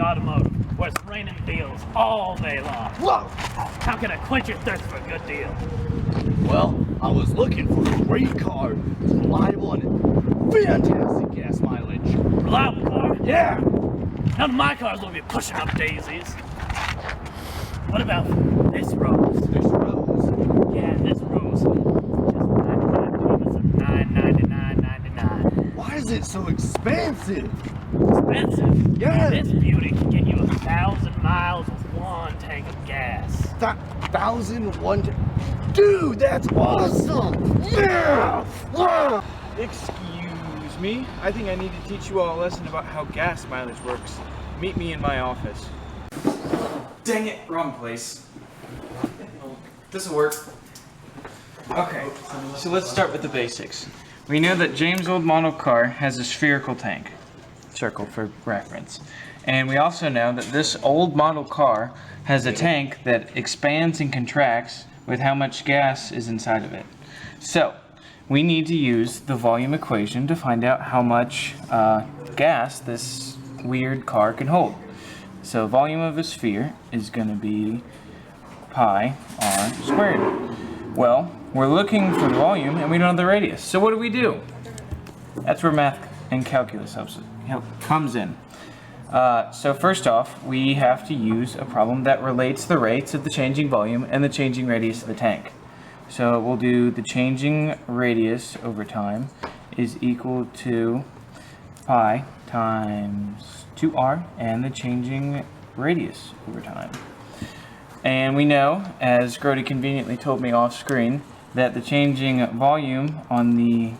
Automotive, where it's raining deals all day long. Whoa! How can I quench your thirst for a good deal? Well, I was looking for a great car, reliable and fantastic gas mileage. Reliable car? Yeah! None of my cars will be pushing up daisies. What about this rose? This rose? Yeah, this rose. Just 99 payments of $999.99. Why is it so expensive? Expensive? Yeah. This beauty can get you 1,000 miles with one tank of gas. 1,001. Dude, that's awesome! Yeah! Wow. Excuse me. I think I need to teach you all a lesson about how gas mileage works. Meet me in my office. Dang it, wrong place. This'll work. Okay, so let's start with the basics. We know that James' old model car has a spherical tank, circle for reference. And we also know that this old model car has a tank that expands and contracts with how much gas is inside of it. So, we need to use the volume equation to find out how much gas this weird car can hold. So, volume of a sphere is going to be pi r squared. Well, we're looking for the volume and we don't have the radius. So what do? That's where math and calculus comes in. So first off, we have to use a problem that relates the rates of the changing volume and the changing radius of the tank. So we'll do the changing radius over time is equal to pi times 2r and the changing radius over time. And we know, as Grody conveniently told me off screen, that the changing volume on the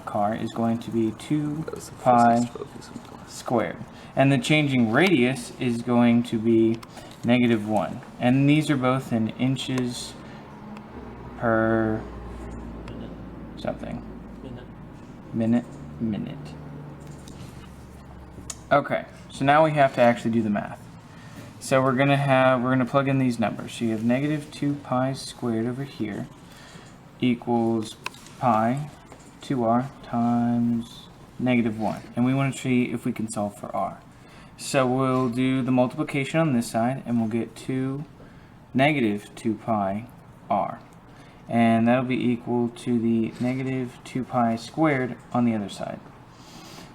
car is going to be 2 pi squared. And the changing radius is going to be -1. And these are both in inches per something. Minute. Okay, so now we have to actually do the math. So we're gonna plug in these numbers. So you have -2 pi squared over here equals pi 2r times -1. And we want to see if we can solve for r. So we'll do the multiplication on this side and we'll get -2 pi r. And that'll be equal to the -2 pi squared on the other side.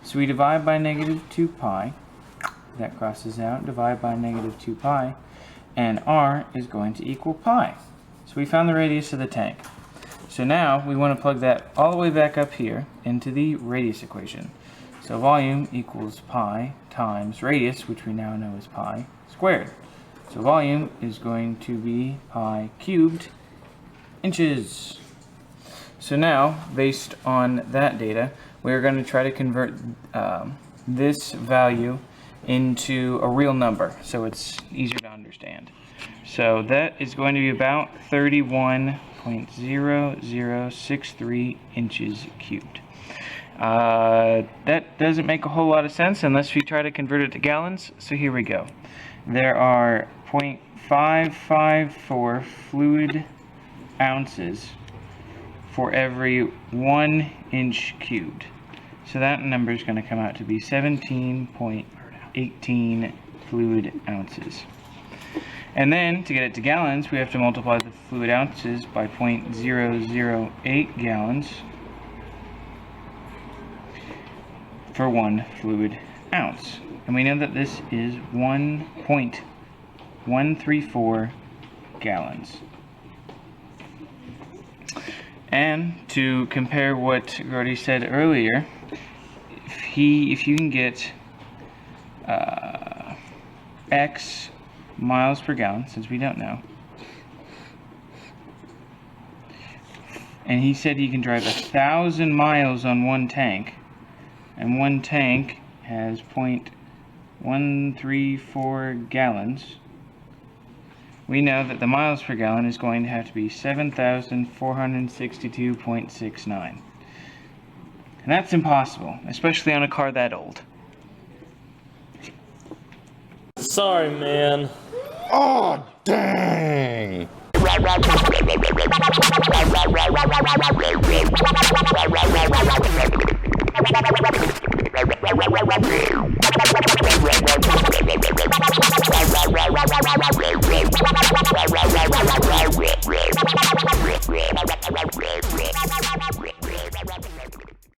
So we divide by -2 pi. That crosses out, divide by -2 pi, and r is going to equal pi. So we found the radius of the tank. So now we want to plug that all the way back up here into the radius equation. So volume equals pi times radius, which we now know is pi squared. So volume is going to be pi cubed inches. So now, based on that data, we're going to try to convert this value into a real number, so it's easier to understand. So that is going to be about 31.0063 inches cubed. That doesn't make a whole lot of sense unless we try to convert it to gallons, so here we go. There are 0.554 fluid ounces for every 1 inch cubed. So that number is going to come out to be 17.18 fluid ounces. And then, to get it to gallons, we have to multiply the fluid ounces by 0.008 gallons for 1 fluid ounce. And we know that this is 1.134 gallons. And to compare what Grody said earlier, if you can get X miles per gallon, since we don't know, And he said he can drive 1,000 miles on one tank. And one tank has 0.134 gallons. We know that the miles per gallon is going to have to be 7,462.69. And that's impossible, especially on a car that old. Sorry, man. Oh, dang!